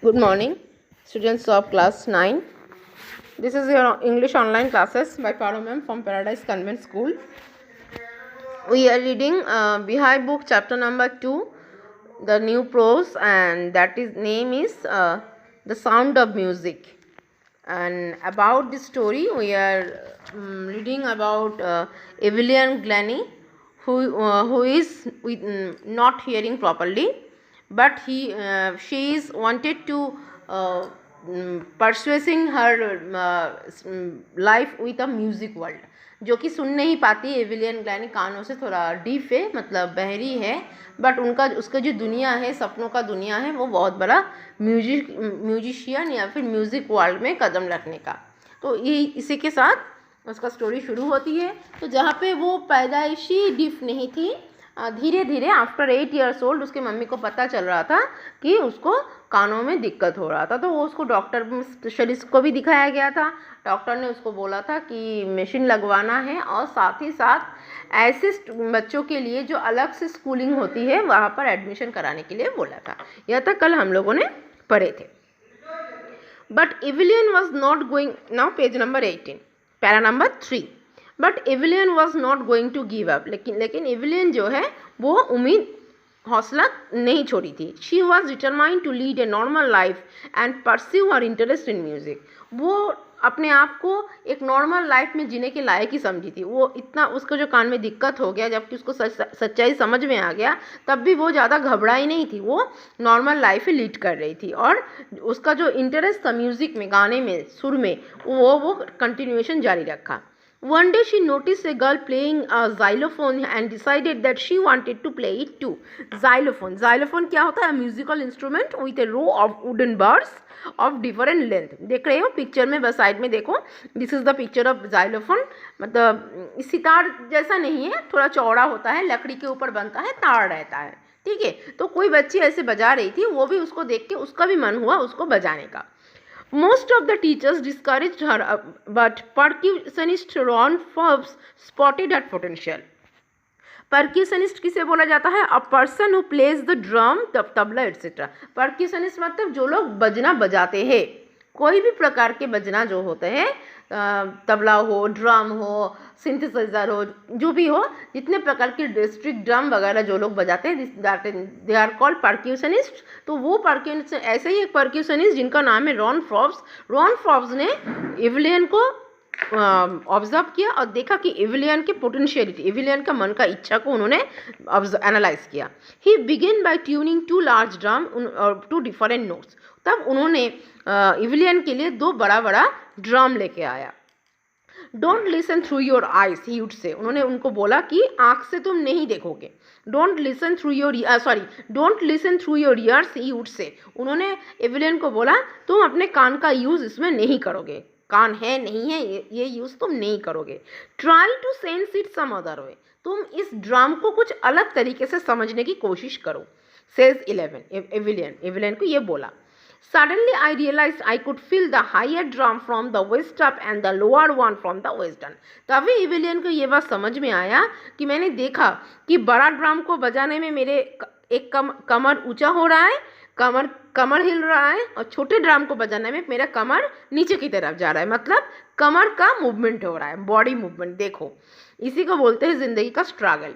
Good morning, students of class 9. This is your English online classes by Paro ma'am from Paradise Convent School. We are reading Bihai book chapter number 2, the new prose, and that is name is The Sound of Music. And about this story, we are reading about Evelyn Glennie, who is not hearing properly, but she is wanted to pursuing her life with a music world, जो कि सुन नहीं पाती. एविलियन ग्लैनी कानों से थोड़ा deaf है, मतलब बहरी है, बट उसका जो दुनिया है, सपनों का दुनिया है, वो बहुत बड़ा म्यूजिशियन या फिर म्यूज़िक वर्ल्ड में कदम रखने का. तो ये इसी के साथ उसका स्टोरी शुरू होती है. तो जहाँ पे वो पैदाइशी डीफ नहीं थी, धीरे धीरे आफ्टर 8 years ओल्ड उसके मम्मी को पता चल रहा था कि उसको कानों में दिक्कत हो रहा था. तो वो उसको डॉक्टर स्पेशलिस्ट को भी दिखाया गया था. डॉक्टर ने उसको बोला था कि मशीन लगवाना है और साथ ही साथ ऐसे बच्चों के लिए जो अलग से स्कूलिंग होती है वहाँ पर एडमिशन कराने के लिए बोला था. यह तक कल हम लोगों ने पढ़े थे. But Evelyn was not going, now page number 18, para number 3. But Evelyn was not going to give up. लेकिन एविलियन जो है वो उम्मीद हौसला नहीं छोड़ी थी. She was determined to lead a normal life and pursue her interest in music. वो अपने आप को एक नॉर्मल लाइफ में जीने के लायक ही समझी थी. वो इतना, उसको जो कान में दिक्कत हो गया, जबकि उसको सच्चाई समझ में आ गया, तब भी वो ज़्यादा घबराई नहीं थी. वो नॉर्मल लाइफ ही लीड कर रही थी और उसका जो इंटरेस्ट था म्यूज़िक में, गाने में, सुर में, वो कंटिन्यूएशन जारी रखा. One day she noticed a girl playing a xylophone and decided that she wanted to play it too. Xylophone क्या होता है? Musical instrument with a row of wooden bars of different length. देख रहे हो picture में, बस side में देखो. This is the picture of xylophone. मतलब सितार जैसा नहीं है, थोड़ा चौड़ा होता है, लकड़ी के ऊपर बनता है, तार रहता है. ठीक है. तो कोई बच्ची ऐसे बजा रही थी, वो भी उसको देख के उसका भी मन हुआ उसको बजाने का. Most of the teachers discouraged her, but percussionist Ron Forbes spotted her potential. Percussionist किसे बोला जाता है? A person who plays the drum, tabla etc. Percussionist मतलब जो लोग बजना बजाते हैं, कोई भी प्रकार के बजना जो होते हैं, तबला हो, ड्रम हो, सिंथेसाइजर हो, जो भी हो, जितने प्रकार के डिस्ट्रिक्ट ड्रम वगैरह जो लोग बजाते हैं, दे आर कॉल्ड परक्यूशनिस्ट. तो वो परक्यूशनिस्ट, ऐसे ही एक परक्यूशनिस्ट जिनका नाम है रॉन फॉर्ब्स. रॉन फॉर्ब्स ने एविलियन को ऑब्जर्व किया और देखा कि एविलियन के पोटेंशियलिटी, एविलियन का मन का इच्छा को उन्होंने एनालाइज किया. He begin by tuning 2 large drum और 2 different नोट्स. तब उन्होंने एविलियन के लिए 2 बड़ा बड़ा ड्रम लेके आया. Don't listen through your eyes, he would say. उन्होंने उनको बोला कि आँख से तुम नहीं देखोगे. Don't listen through your ears, he would say. उन्होंने एविलियन को बोला तुम अपने कान का यूज़ इसमें नहीं करोगे. कान है नहीं है, ये यूज़ तुम नहीं करोगे. Try to sense it some other way. तुम इस ड्रम को कुछ अलग तरीके से समझने की कोशिश करो. सेज एविलियन को ये बोला. Suddenly I realized I could feel the higher drum from the west up and the lower one from the western. तभी एविलियन को ये बात समझ में आया कि मैंने देखा कि बड़ा ड्रम को बजाने में मेरे एक कमर ऊंचा हो रहा है, कमर हिल रहा है, और छोटे ड्रम को बजाने में मेरा कमर नीचे की तरफ जा रहा है. मतलब कमर का मूवमेंट हो रहा है, बॉडी मूवमेंट. देखो, इसी को बोलते हैं जिंदगी का struggle.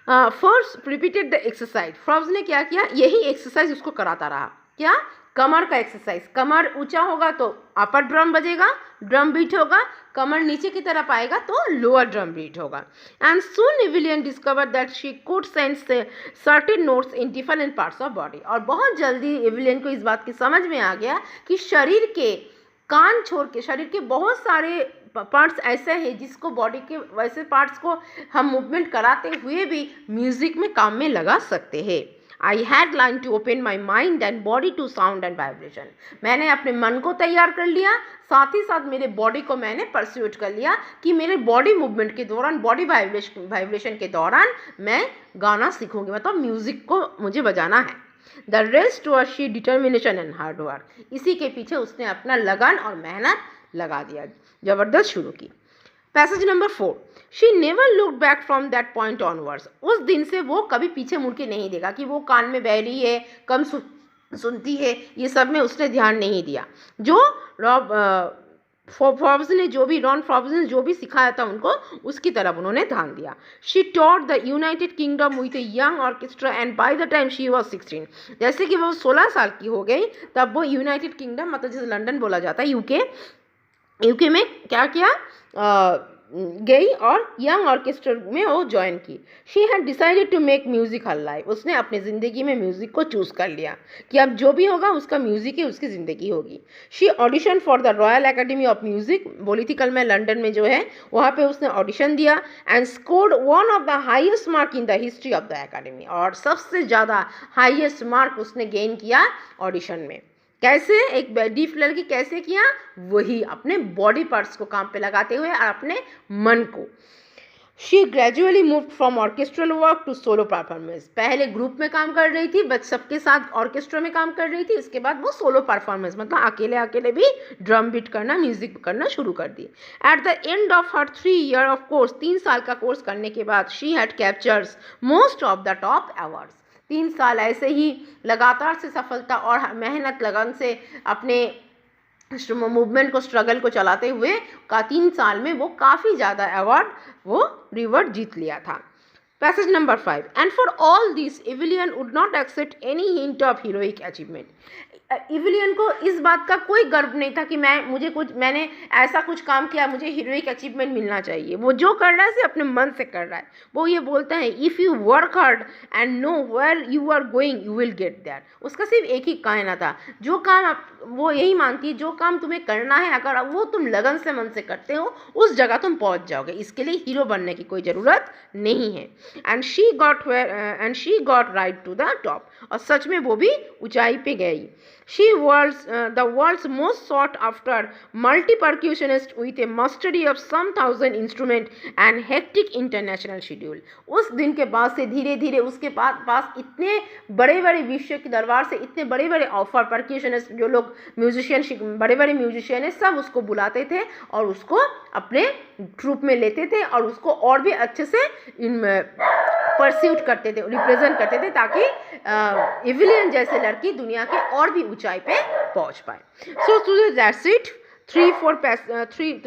First repeated the exercise. फ्रॉब्स ने क्या किया? यही एक्सरसाइज उसको कराता रहा. क्या? कमर का एक्सरसाइज. कमर ऊंचा होगा तो अपर ड्रम बजेगा, ड्रम बीट होगा. कमर नीचे की तरफ आएगा तो लोअर ड्रम बीट होगा. And soon एविलियन discover that she could sense certain notes in different parts of body. और बहुत जल्दी एविलियन को इस बात की समझ में आ गया कि शरीर के, कान छोड़ के शरीर के बहुत सारे पार्ट्स ऐसे हैं जिसको, बॉडी के वैसे पार्ट्स को हम मूवमेंट कराते हुए भी म्यूजिक में काम में लगा सकते हैं. I had learned to open my mind and body to sound and vibration. मैंने अपने मन को तैयार कर लिया, साथ ही साथ मेरे बॉडी को मैंने परस्यूट कर लिया कि मेरे बॉडी मूवमेंट के दौरान, बॉडी वाइब्रेशन के दौरान मैं गाना सीखूंगी, मतलब म्यूजिक को मुझे बजाना है. The rest was she determination and hard work. इसी के पीछे उसने अपना लगन और मेहनत लगा दिया, ज़बरदस्त शुरू की. Passage number 4. She never look back from that point onwards. उस दिन से वो कभी पीछे मुड़ के नहीं देखा कि वो कान में बह रही है, सुनती है, ये सब में उसने ध्यान नहीं दिया। जो फॉर्ब्स ने जो भी रॉन फॉर्ब्स ने जो भी सिखाया था उनको, उसकी तरफ उन्होंने ध्यान दिया। She taught the United kingdom with a young orchestra and by the time she was 16, जैसे कि वो 16 साल की हो गई तब वो यूनाइटेड किंगडम, मतलब जैसे लंदन बोला जाता है यूके में क्या किया, गई और यंग ऑर्केस्ट्रा में वो ज्वाइन की। She had decided to make music her life, उसने अपनी ज़िंदगी में म्यूज़िक को चूज़ कर लिया कि अब जो भी होगा उसका म्यूज़िक ही उसकी ज़िंदगी होगी। She audition for the royal academy of music, बोली थी कल मैं, लंदन में जो है वहाँ पे उसने ऑडिशन दिया, and scored one of the highest mark in the history of the academy, और सबसे ज़्यादा हाईएस्ट मार्क उसने गेन किया ऑडिशन में। कैसे, एक डीफ लड़की कैसे किया, वही अपने बॉडी पार्ट्स को काम पे लगाते हुए और अपने मन को। She gradually moved from orchestral work to solo performance, पहले ग्रुप में काम कर रही थी, बट सबके साथ ऑर्केस्ट्रा में काम कर रही थी, उसके बाद वो सोलो परफॉर्मेंस मतलब अकेले अकेले भी ड्रम बीट करना, म्यूजिक करना शुरू कर दी। At the end of her 3 year of course, 3 साल का कोर्स करने के बाद, she had captures most of the top awards. 3 साल ऐसे ही लगातार से सफलता और मेहनत लगन से अपने मूवमेंट को, स्ट्रगल को चलाते हुए 3 साल में वो काफ़ी ज़्यादा अवार्ड, वो रिवॉर्ड जीत लिया था। Passage number 5, and for all this Evelyn would not accept any hint of heroic achievement. Evelyn को इस बात का कोई गर्व नहीं था कि मैंने ऐसा कुछ काम किया, मुझे हीरोइक अचीवमेंट मिलना चाहिए। वो जो कर रहा है अपने मन से कर रहा है। वो ये बोलता है, if you work hard and know where you are going you will get that. उसका सिर्फ एक ही कहना था, जो काम वो यही मानती है, जो काम तुम्हें करना है अगर वो तुम लगन से मन से करते हो, उस जगह तुम पहुंच जाओगे। इसके लिए हीरो बनने की कोई ज़रूरत नहीं है। And she got right to the top, और सच में वो भी ऊंचाई पे गई। She was the world's most sought after multi-percussionist with a mastery of some 1000 instruments and hectic international schedule. उस दिन के बाद से धीरे धीरे उसके पास इतने बड़े बड़े विश्व के दरबार से इतने बड़े बड़े ऑफर, परक्यूशनिस्ट जो लोग म्यूजिशियन, बड़े बड़े म्यूजिशियन है, सब उसको बुलाते थे और उसको अपने ट्रूप में लेते थे और उसको और भी अच्छे से परस्यूट करते थे, रिप्रेजेंट करते थे, ताकि इविलियन जैसे लड़की दुनिया के और भी ऊंचाई पे पहुंच पाए। So that's it. 3,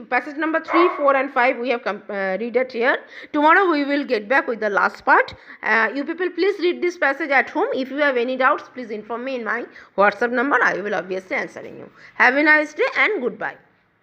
passage number 3, 4 and 5 we have read it here. Tomorrow we will get back with the last part. You people please read this passage at home. If you have any doubts, please inform me in my WhatsApp number. I will obviously answering you. Have a nice day and goodbye.